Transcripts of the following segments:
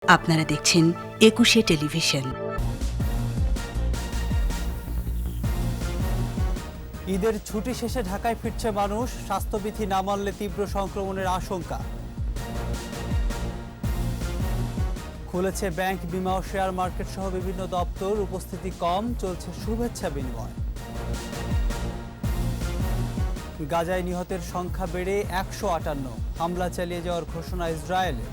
আপনারা দেখছেন একুশে টেলিভিশন। ঈদের ছুটি শেষে ঢাকায় ফিরছে মানুষ, স্বাস্থ্যবিধি না মানলে তীব্র সংক্রমণের আশঙ্কা। খুলেছে ব্যাংক, বিমা ও শেয়ার মার্কেট সহ বিভিন্ন দপ্তর, উপস্থিতি কম, চলছে শুভেচ্ছা বিনিময়। গাজায় নিহতের সংখ্যা বেড়ে 158, হামলা চালিয়ে যাওয়ার ঘোষণা ইসরায়েলের।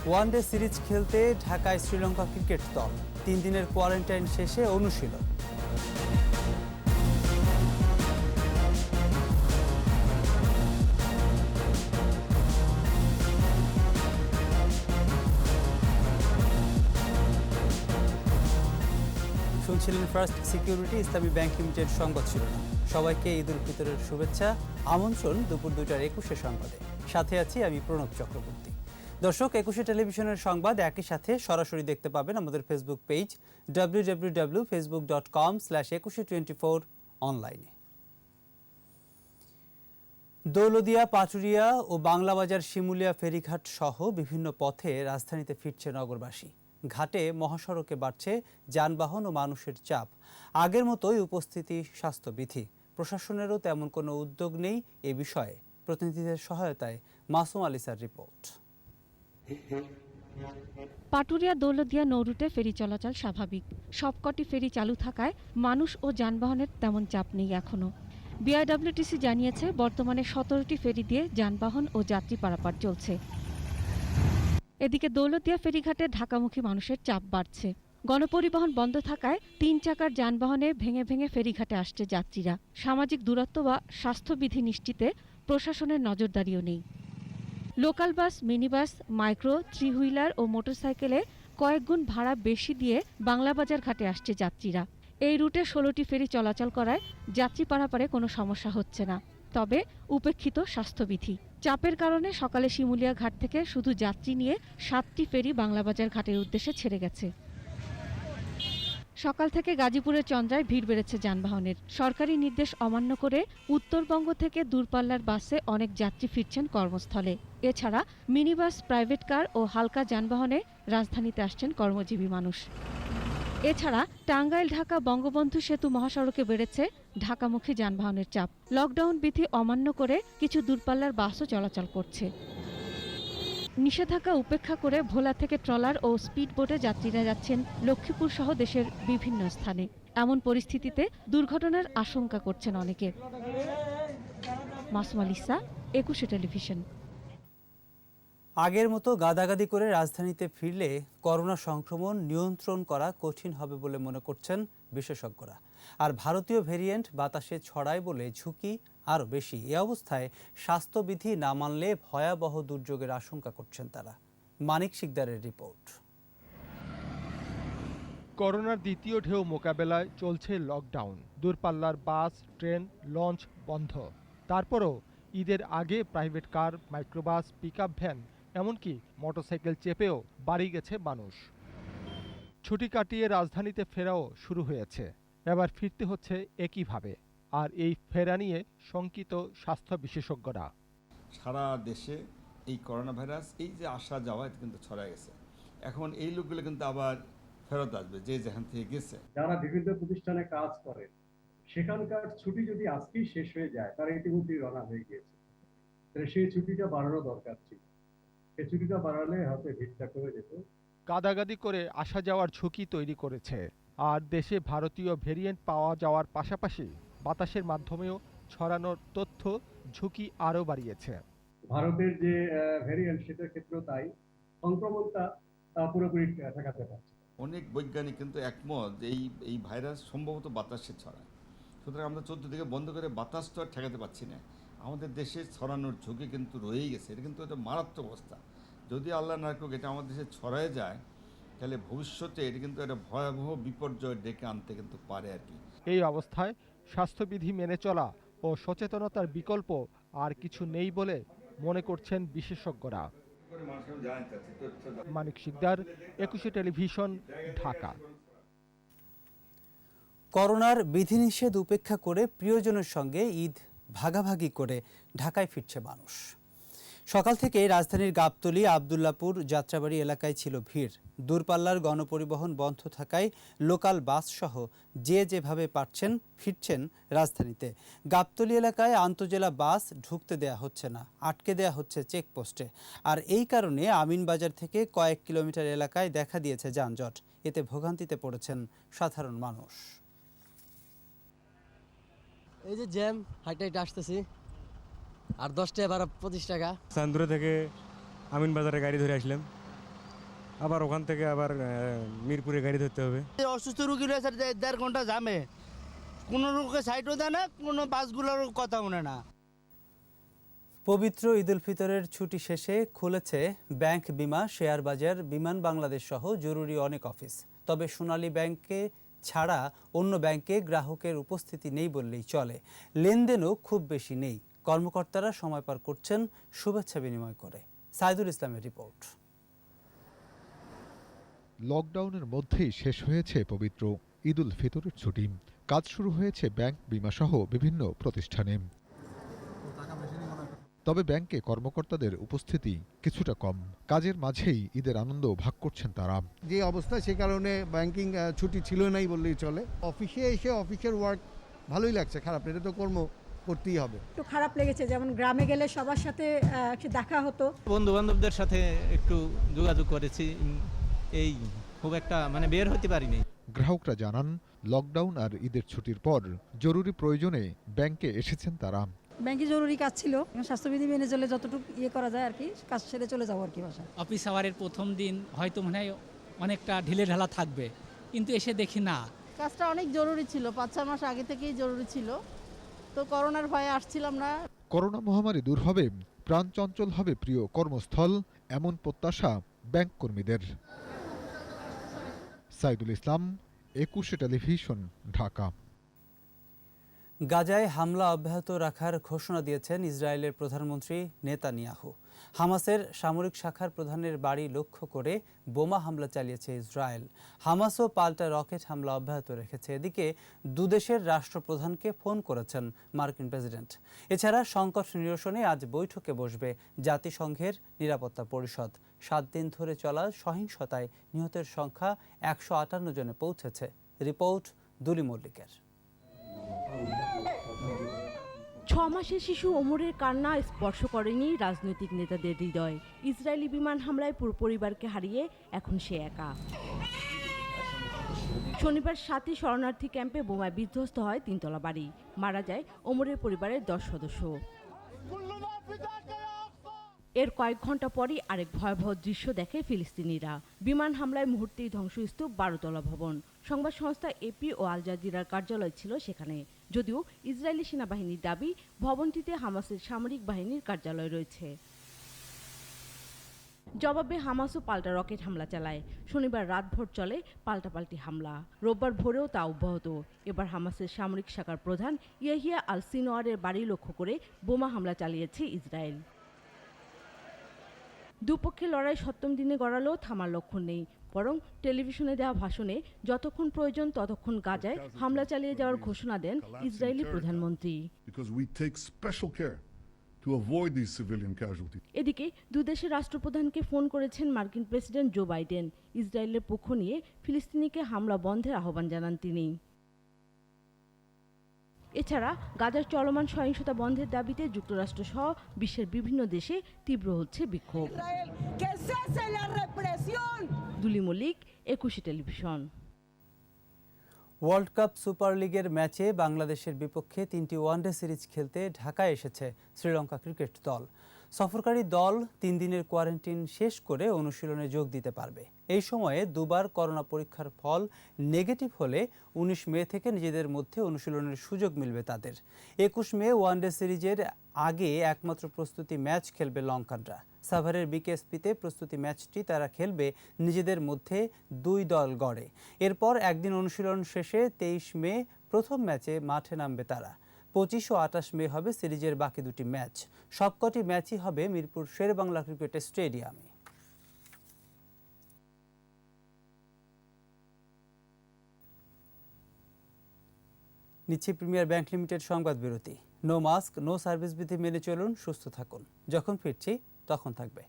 ওয়ানডে সিরিজ খেলতে ঢাকায় শ্রীলঙ্কা ক্রিকেট দল, 3 দিনের কোয়ারেন্টাইন শেষে অনুশীলন। শুনছিলেন ফার্স্ট সিকিউরিটি ইসলামী ব্যাংক লিমিটেড সংবাদ শিরোনাম। সবাইকে ঈদ উল ফিতরের শুভেচ্ছা, আমন্ত্রণ দুপুর 2টার 21 সংবাদে। সাথে আছি আমি প্রণব চক্রবর্তী। দর্শক, একুশে টেলিভিশনের সংবাদ একই সাথে সরাসরি দেখতে পাবেন আমাদের ফেসবুক পেজ www.facebook.com/2124 অনলাইনে। দৌলতদিয়া, পাটুরিয়া ও বাংলাবাজার, শিমুলিয়া ফেরিঘাট সহ বিভিন্ন পথে রাজধানীতে ফিরছে নগরবাসী। ঘাটে, মহাসড়কে বাড়ছে যানবাহন ও মানুষের চাপ। আগের মতোই উপস্থিতি স্বাস্থ্যবিধি। প্রশাসনেরও তেমন কোনো উদ্যোগ নেই এ বিষয়ে। প্রতিনিধিদের সহায়তায় মাসুম আলিসার রিপোর্ট। পাটুরিয়া দৌলতদিয়া নৌরুটে ফেরি চলাচল স্বাভাবিক। সবকটি ফেরি চালু থাকায় মানুষ ও যানবাহনের তেমন চাপ নেই এখনো। বিআইডব্লিউটিসি জানিয়েছে বর্তমানে 17টি ফেরি দিয়ে যানবাহন ও যাত্রী পারাপার চলছে। এদিকে দৌলতদিয়া ফেরিঘাটে ঢাকামুখী মানুষের চাপ বাড়ছে। গণপরিবহন বন্ধ থাকায় 3 চাকার যানবাহনে ভেঙে ভেঙে ফেরিঘাটে আসছে যাত্রীরা। সামাজিক দূরত্ব বা স্বাস্থ্যবিধি নিশ্চিতে প্রশাসনের নজরদারিও নেই। Local bus, minibus, micro, 3 wheeler ও মোটরসাইকেলে কয়েকগুণ ভাড়া বেশি দিয়ে বাংলাবাজার ঘাটে আসছে যাত্রীরা। এই রুটে 16টি ফেরি চলাচল করায় যাত্রী পারাপারে কোনো সমস্যা হচ্ছে না। তবে উপেক্ষিত স্বাস্থ্যবিধি। চাপের কারণে সকালে শিমুলিয়া ঘাট থেকে শুধু যাত্রী নিয়ে 7টি ফেরি বাংলাবাজার ঘাটের উদ্দেশ্যে ছেড়ে গেছে। সকাল থেকে গাজীপুরের চন্দ্রায় ভিড় বেড়েছে যানবাহনের। সরকারি নির্দেশ অমান্য করে উত্তরবঙ্গ থেকে দূরপাল্লার বাসে অনেক যাত্রী ফিরছেন কর্মস্থলে। এছাড়া মিনিবাস, প্রাইভেট কার ও হালকা যানবাহনে রাজধানীতে আসছেন কর্মজীবী মানুষ। এছাড়া টাঙ্গাইল ঢাকা বঙ্গবন্ধু সেতু মহাসড়কে বেড়েছে ঢাকামুখী যানবাহনের চাপ। লকডাউন বিধি অমান্য করে কিছু দূরপাল্লার বাসও চলাচল করছে। নিষেধাজ্ঞা উপেক্ষা করে ভোলা থেকে ট্রলার ও স্পিড বোটে যাত্রীরা যাচ্ছেন লক্ষ্মীপুর সহ দেশের বিভিন্ন স্থানে। এমন পরিস্থিতিতে দুর্ঘটনার আশঙ্কা করছেন অনেকে। মাসুম আলিসা, একুশে টেলিভিশন। আগের মতো গাদাগাদি করে রাজধানীতে ফিরলে করোনা সংক্রমণ নিয়ন্ত্রণ করা কঠিন হবে বলে মনে করছেন বিশেষজ্ঞরা। আর ভারতীয় ভেরিয়েন্ট বাতাসে ছড়ায় বলে ঝুঁকি আরও বেশি। এ অবস্থায় স্বাস্থ্যবিধি না মানলে ভয়াবহ দুর্যোগের আশঙ্কা করছেন তারা। মানিক শিকদারের রিপোর্ট। করোনার দ্বিতীয় ঢেউ মোকাবেলায় চলছে লকডাউন। দূরপাল্লার বাস, ট্রেন, লঞ্চ বন্ধ। তারপরও ঈদের আগে private car, microbus, pickup van, এমনকি মোটরসাইকেল চেপেও বাড়ি গেছে মানুষ। ছুটি কাটিয়ে রাজধানীতে ফেরাও শুরু হয়েছে। এবার ফিরতে হচ্ছে একইভাবে। আর এই ফেরা নিয়ে শঙ্কিত স্বাস্থ্য বিশেষজ্ঞরা। সারা দেশে এই করোনা ভাইরাস এই যে আসা যাওয়া এটা কিন্তু ছড়ায় গেছে। এখন এই লোকগুলো কিন্তু আবার ফেরত আসবে যে যেখান থেকে গেছে। যারা বিভিন্ন প্রতিষ্ঠানে কাজ করে সেখানকার ছুটি যদি আজকেই শেষ হয়ে যায়, তারা ইতিমধ্যেই রওনা হয়ে গিয়েছে, তাহলে সেই ছুটিটা বাড়ানো দরকার ছিল। সেই ছুটিটা বাড়ালে হয়তো ভিড়টা কমে যেত। গাদাগাদি করে আসা যাওয়ার ঝুঁকি তৈরি করেছে। আর দেশে ভারতীয় ভেরিয়েন্ট পাওয়া যাওয়ার পাশাপাশি বাতাসের মাধ্যমেও ছড়ানোর তথ্য ঝুঁকি আরও বাড়িয়েছে। ভারতের যে ভ্যারিয়েন্ট, সেটার ক্ষেত্রেও তাই সংক্রমণটা পুরোপুরি ঠেকাতে পারছে। অনেক বৈজ্ঞানিক কিন্তু একমত যে এই ভাইরাস সম্ভবত বাতাসে ছড়ায়। সুতরাং আমরা 14 দিকে বন্ধ করে বাতাস তো আর ঠেকাতে পারছি না। আমাদের দেশে ছড়ানোর ঝুঁকি কিন্তু রয়েই গেছে। এটা কিন্তু একটা মারাত্মক অবস্থা। যদি আল্লাহ না করুক এটা আমাদের দেশে ছড়ায় যায়, তাহলে ভবিষ্যতে এটা কিন্তু একটা ভয়াবহ বিপর্যয় ডেকে আনতে কিন্তু পারে আর কি। এই অবস্থায় স্বাস্থ্যবিধি মেনে চলা ও সচেতনতার বিকল্প আর কিছু নেই বলে মনে করছেন বিশেষজ্ঞরা। মানিক শিকদার, একুশে টেলিভিশন, ঢাকা। করোনার বিধিনিষেধ উপেক্ষা করে প্রিয়জনের সঙ্গে ঈদ ভাগাভাগি করে ঢাকায় ফিরছে মানুষ। সকাল থেকেই রাজধানীর গাবতলী, আবদুল্লাপুর, যাত্রাবাড়ি এলাকায় ছিল ভিড়। দূরপাল্লার গণপরিবহন বন্ধ থাকায় লোকাল বাস সহ যে যেভাবে পারছেন ফিরছেন রাজধানীতে। গাবতলী এলাকায় আন্তজেলা বাস ঢুকতে দেয়া হচ্ছে না, আটকে দেয়া হচ্ছে চেকপোস্টে। আর এই কারণে আমিনবাজার থেকে কয়েক কিলোমিটার এলাকায় দেখা দিয়েছে যানজট। এতে ভোগান্তিতে পড়েছেন সাধারণ মানুষ। এই যে জ্যাম, হাইটে হাইটে আসতেছি, আর 10 টাকা ভাড়া 25 টাকা। চান্দুরা থেকে আমিনবাজারে গাড়ি ধরে আসলাম, আবার ওখান থেকে আবার মিরপুরে গাড়ি ধরতে হবে। অসুস্থ রুগী রয়েছে 1.5 ঘন্টা জামে, কোনো রুগীকে সাইডও দেয় না, কোনো বাসগুলোর কথা মনে না। পবিত্র ঈদুল ফিতরের ছুটি শেষে খুলেছে ব্যাংক, বিমা, শেয়ার বাজার, বিমান বাংলাদেশ সহ জরুরি অনেক অফিস। তবে সোনালী ব্যাংকে ছাড়া অন্য ব্যাংকে গ্রাহকের উপস্থিতি নেই বললেই চলে। লেনদেনও খুব বেশি নেই। কর্মকর্তারা সময় পার করছেন শুভেচ্ছা বিনিময় করে। সাইদুল ইসলামের রিপোর্ট। লকডাউনের মধ্যেই শেষ হয়েছে পবিত্র ঈদুল ফিতরের ছুটি। কাজ শুরু হয়েছে ব্যাংক, বিমা সহ বিভিন্ন প্রতিষ্ঠানে। তবে ব্যাংকে কর্মকর্তাদের উপস্থিতি কিছুটা কম। কাজের মাঝেই ঈদের আনন্দ ভাগ করছেন তারা। যে অবস্থা, সে কারণে ব্যাংকিং ছুটি ছিল নাই বললেই চলে। অফিসে এসে অফিসের ওয়ার্ক ভালোই লাগছে, খারাপ এটা তো কর্ম করতেই হবে। একটু খারাপ লেগেছে, যেমন গ্রামে গেলে সবার সাথে দেখা হতো, বন্ধু বান্ধবদের সাথে একটু যোগাযোগ করেছি, এই খুব একটা বের হতে পারিনি। গ্রাহকরা জানান, লকডাউন আর ঈদের ছুটির পর জরুরি প্রয়োজনে ব্যাংকে এসেছেন তারা। ব্যাংকে জরুরি কাজ ছিল, স্বাস্থ্যবিধি মেনে চলে যতটুকু করা যায় আর কি, কাজ সেরে চলে যাবো আর কি বাসায়। অফিস আওয়ারের প্রথম দিন হয়তো মনে হয় অনেকটা ঢিলে ঢালা থাকবে, কিন্তু এসে দেখি না। কাজটা অনেক জরুরি ছিল, 5-6 মাস আগে থেকেই জরুরি ছিল, তো করোনার ভয়ে আসছিলাম না। করোনা মহামারী দূর হবে, প্রাণ চঞ্চল হবে প্রিয় কর্মস্থল, এমন প্রত্যাশা ব্যাংক কর্মীদের। সাইদুল ইসলাম, 21 টেলিভিশন, ঢাকা। গাজায় হামলা অব্যাহত রাখার ঘোষণা দিয়েছেন ইসরায়েলের প্রধানমন্ত্রী নেতানিয়াহু। হামাসের সামরিক শাখার প্রধানের বাড়ি লক্ষ্য করে বোমা হামলা চালিয়েছে ইসরায়েল। হামাসও পাল্টা রকেট হামলা অব্যাহত রেখেছে। এদিকে দুদেশের রাষ্ট্রপ্রধানকে ফোন করেছেন মার্কিন প্রেসিডেন্ট। এছাড়া সংকট নিরসনে আজ বৈঠকে বসবে জাতিসংঘের নিরাপত্তা পরিষদ। 7 দিন ধরে চলা সহিংসতায় নিহতের সংখ্যা 158 জনে পৌঁছেছে। রিপোর্ট দুলি মল্লিকের। 6 মাসের শিশু ওমরের কান্না স্পর্শ করেনি রাজনৈতিক নেতাদের হৃদয়। ইসরায়েলি বিমান হামলায় পুরো পরিবারকে হারিয়ে এখন সে একা। শনিবার 7ই শরণার্থী ক্যাম্পে বোমায় বিধ্বস্ত হয় 3 তলা বাড়ি। মারা যায় ওমরের পরিবারের 10 সদস্য। এর কয়েক ঘন্টা পরই আরেক ভয়াবহ দৃশ্য দেখে ফিলিস্তিনিরা। বিমান হামলায় মুহূর্তেই ধ্বংসস্তূপ 12 তলা ভবন। সংবাদ সংস্থা এপি ও আল জাজিরার কার্যালয় ছিল সেখানে। যদিও ইসরায়েলি সেনাবাহিনীর দাবি, ভবনটিতে হামাসের সামরিক বাহিনীর কার্যালয় রয়েছে। জবাবে হামাসও পাল্টা রকেট হামলা চালায়। শনিবার রাতভর চলে পাল্টাপাল্টি হামলা। রোববার ভোরেও তা অব্যাহত। এবার হামাসের সামরিক শাখার প্রধান ইয়াহিয়া আল সিনোয়ারের বাড়ি লক্ষ্য করে বোমা হামলা চালিয়েছে ইসরায়েল। দুপক্ষের লড়াই 7ম দিনে গড়ালেও থামার লক্ষণ নেই। বরং টেলিভিশনে দেওয়া ভাষণে যতক্ষণ প্রয়োজন ততক্ষণ গাজায় হামলা চালিয়ে যাওয়ার ঘোষণা দেন ইসরায়েলি প্রধানমন্ত্রী। এদিকে দুদেশের রাষ্ট্রপ্রধানকে ফোন করেছেন মার্কিন প্রেসিডেন্ট জো বাইডেন। ইসরায়েলের পক্ষ নিয়ে ফিলিস্তিনিকে হামলা বন্ধের আহ্বান জানান তিনি। এছাড়া গাজার চলমান সহিংসতা বন্ধের দাবিতে যুক্তরাষ্ট্র সহ বিশ্বের বিভিন্ন দেশে তীব্র হচ্ছে বিক্ষোভ। Duli Mallick, 21 television. World cup super লিগের ম্যাচে বাংলাদেশের বিপক্ষে 3টি ওয়ানডে সিরিজ খেলতে ঢাকায় এসেছে শ্রীলঙ্কা ক্রিকেট দল। সফরকারী দল 3 দিনের কোয়ারেন্টাইন শেষ করে অনুশীলনে যোগ দিতে পারবে। এই সময়ে দুবার করোনা পরীক্ষার ফল নেগেটিভ হলে 19 মে থেকে নিজেদের মধ্যে অনুশীলনের সুযোগ মিলবে তাদের। 21 মে ওয়ানডে সিরিজের আগে একমাত্র প্রস্তুতি ম্যাচ খেলবে লঙ্কানরা। সাভারের বিকেএসপিতে প্রস্তুতি ম্যাচটি তারা খেলবে নিজেদের মধ্যে 2 দল গড়ে। এরপর একদিন অনুশীলন শেষে 23 মে প্রথম ম্যাচে মাঠে নামবে তারা। 25 ও 28 মে হবে সিরিজের বাকি 2টি ম্যাচ। সবকটি ম্যাচই হবে মিরপুর শেরেবাংলা ক্রিকেট স্টেডিয়ামে। নিচ্ছে প্রিমিয়ার ব্যাংক লিমিটেড সংবাদ বিরতি। নো মাস্ক, নো সার্ভিস বিধি মেনে চলুন, সুস্থ থাকুন। যখন ফিরছি তখন থাকবে।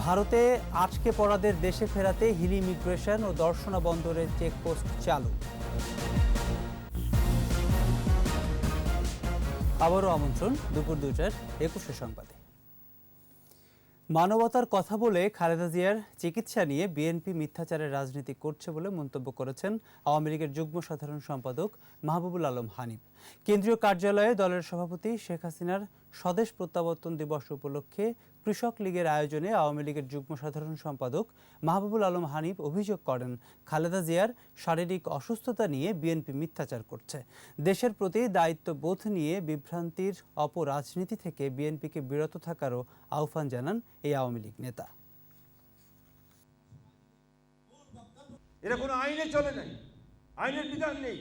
ভারতে আটকে পড়াদের দেশে ফেরাতে হিলি ইমিগ্রেশন ও দর্শনা বন্দরের চেকপোস্ট চালু। আবারও আমন্ত্রণ দুপুর 2টার 21 সংবাদে। মানবতার কথা বলে খালেদা জিয়ার চিকিৎসা নিয়ে বিএনপি মিথ্যাচারের রাজনীতি করছে বলে মন্তব্য করেছেন আওয়ামী লীগের যুগ্ম সাধারণ সম্পাদক মাহবুবুল আলম হানিফ। কেন্দ্রীয় কার্যালয়ে দলের সভাপতি শেখ হাসিনার স্বদেশ প্রত্যাবর্তন দিবস উপলক্ষে কৃষক লীগের আয়োজনে আওয়ামী লীগের যুগ্ম সাধারণ সম্পাদক মাহবুবুল আলম হানিফ অভিযোগ করেন, খালেদা জিয়ার শারীরিক অসুস্থতা নিয়ে বিএনপি মিথ্যাচার করছে। দেশের প্রতি দায়িত্ববোধ নিয়ে বিভ্রান্তির অপরাজনীতি থেকে বিএনপিকে বিরত থাকারও আহ্বান জানান এই আওয়ামী লীগ নেতা। এরা কোনো আইনে চলে নাই, আইনের বিধান নেই,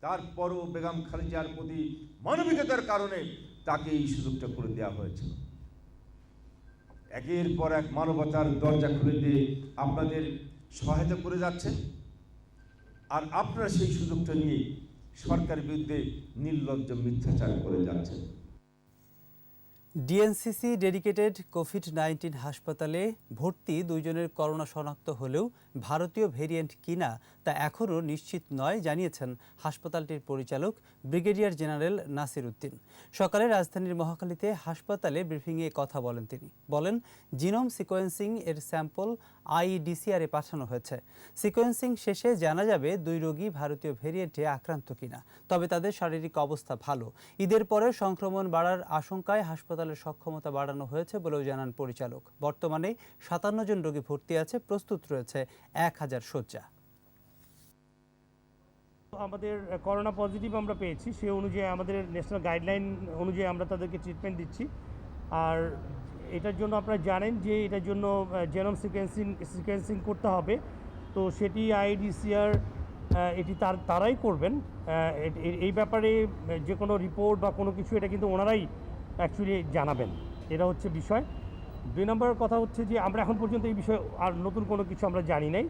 তারপরও বেগম খালেদার প্রতি মানবিকতার কারণে তাকে এই সুযোগটা করে দেওয়া হয়েছিল। একের পর এক মানবতার দরজা খুলে দিয়ে আপনাদের সহায়তা করে যাচ্ছেন, আর আপনারা সেই সুযোগটা নিয়ে সরকারের বিরুদ্ধে নির্লজ্জ মিথ্যাচার করে যাচ্ছেন। ডিএনসিসি ডেডিকেটেড কোভিড-19 হাসপাতালে ভর্তি 2 জনের করোনা শনাক্ত হলেও ভারতীয় ভেরিয়েন্ট কিনা তা এখনও নিশ্চিত নয় জানিয়েছেন হাসপাতালটির পরিচালক ব্রিগেডিয়ার জেনারেল নাসির উদ্দিন। সকালে রাজধানীর মহাখালীতে হাসপাতালে ব্রিফিংয়ে কথা বলেন তিনি। বলেন, জিনোম সিকোয়েন্সিং এর স্যাম্পল আইডিসিআরে পাঠানো হয়েছে। সিকোয়েন্সিং শেষে জানা যাবে 2 রোগী ভারতীয় ভেরিয়েন্টে আক্রান্ত কিনা। তবে তাদের শারীরিক অবস্থা ভালো। ঈদের পরে সংক্রমণ বাড়ার আশঙ্কায় হাসপাতালের সক্ষমতা বাড়ানো হয়েছে বলেও জানান পরিচালক। বর্তমানে 57 জন রোগী ভর্তি আছে, প্রস্তুত রয়েছে 1000 শয্যা। আমাদের করোনা পজিটিভ আমরা পেয়েছি, সে অনুযায়ী আমাদের ন্যাশনাল গাইডলাইন অনুযায়ী আমরা তাদেরকে ট্রিটমেন্ট দিচ্ছি। আর এটার জন্য আপনারা জানেন যে এটার জন্য জেনোম সিকোয়েন্সিং করতে হবে, তো সেটি আইডিসিআর এটি তারাই করবেন। এই ব্যাপারে যে কোনো রিপোর্ট বা কোনো কিছু এটা কিন্তু ওনারাই অ্যাকচুয়ালি জানাবেন, এটা হচ্ছে বিষয়। 2 নম্বর কথা হচ্ছে যে আমরা এখন পর্যন্ত এই বিষয়ে আর নতুন কোনো কিছু আমরা জানি নাই।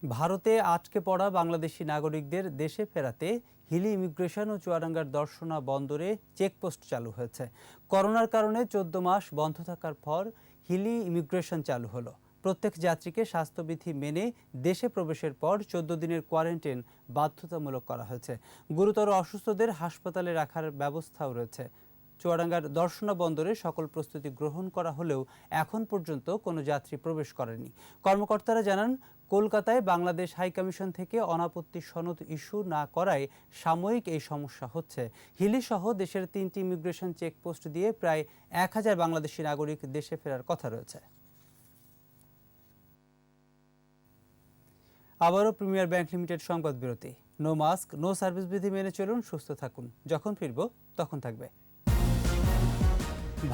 ভারতে আটকে পড়া বাংলাদেশি নাগরিকদের দেশে ফেরাতে হিলি ইমিগ্রেশন ও চুয়াডাঙ্গার দর্শনা বন্দরে চেকপোস্ট চালু হয়েছে। করোনার কারণে 14 মাস বন্ধ থাকার পর হিলি ইমিগ্রেশন চালু হলো। প্রত্যেক যাত্রীকে স্বাস্থ্যবিধি মেনে দেশে প্রবেশের পর 14 দিনের কোয়ারেন্টাইন বাধ্যতামূলক করা হয়েছে। গুরুতর অসুস্থদের হাসপাতালে রাখার ব্যবস্থাও রয়েছে। চুয়াডাঙ্গার দর্শনা বন্দরে সকল প্রস্তুতি গ্রহণ করা হলেও এখন পর্যন্ত কোনো যাত্রী প্রবেশ করেনি। কর্মকর্তারা জানান, কলকাতায় বাংলাদেশ হাইকমিশন থেকে অনাপত্তি সনদ ইস্যু না করায় সাময়িক এই সমস্যা হচ্ছে। হিলি সহ দেশের 3টি ইমিগ্রেশন চেকপোস্ট দিয়ে প্রায় 1000 বাংলাদেশি নাগরিক দেশে ফেরার কথা রয়েছে। আবারও প্রিমিয়ার ব্যাংক লিমিটেড সংবাদ বিরতি। নো মাস্ক, নো সার্ভিস বিধি মেনে চলুন, সুস্থ থাকুন। যখন ফিরব তখন থাকবে।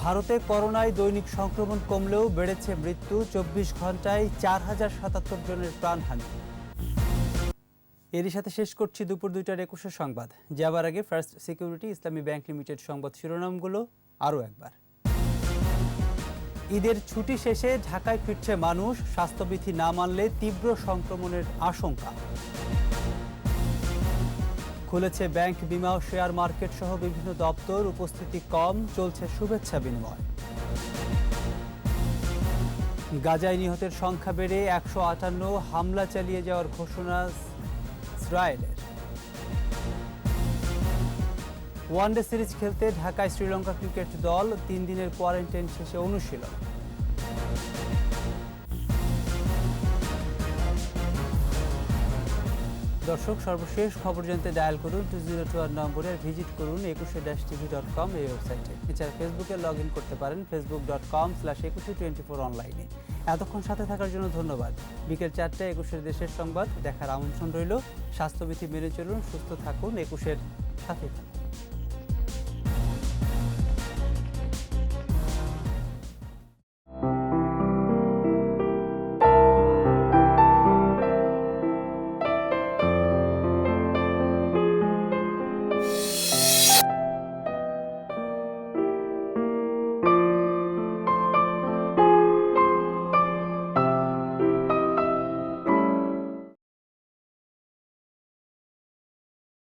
ভারতে করোনায় দৈনিক সংক্রমণ কমলেও বেড়েছে মৃত্যু। 24 ঘন্টায় 4077 জনের প্রাণহানি। এরই সাথে শেষ করছি দুপুর 2টার 21 সংবাদ। যাবার আগে ফার্স্ট সিকিউরিটি ইসলামী ব্যাংক লিমিটেড সংবাদ শিরোনামগুলো আরও একবার। ঈদের ছুটি শেষে ঢাকায় ফিরছে মানুষ, স্বাস্থ্যবিধি না মানলে তীব্র সংক্রমণের আশঙ্কা। খুলেছে ব্যাংক, বিমা ও শেয়ার মার্কেট সহ বিভিন্ন দপ্তর, উপস্থিতি কম, চলছে শুভেচ্ছা বিনিময়। গাজায় নিহতের সংখ্যা বেড়ে 158, হামলা চালিয়ে যাওয়ার ঘোষণা ইসরায়েলের। ওয়ানডে সিরিজ খেলতে ঢাকায় শ্রীলঙ্কা ক্রিকেট দল, 3 দিনের কোয়ারেন্টাইন শেষে অনুশীলন। দর্শক, সর্বশেষ খবর জানতে ডায়াল করুন 2021 নম্বরে, আর ভিজিট করুন 21tv.com এই ওয়েবসাইটে। এছাড়া ফেসবুকে লগ ইন করতে পারেন facebook.com/2124 অনলাইনে। এতক্ষণ সাথে থাকার জন্য ধন্যবাদ। বিকেল 4টায় 21 দেশের সংবাদ দেখার আমন্ত্রণ রইল। স্বাস্থ্যবিধি মেনে চলুন, সুস্থ থাকুন, 21 সাথে থাকুন।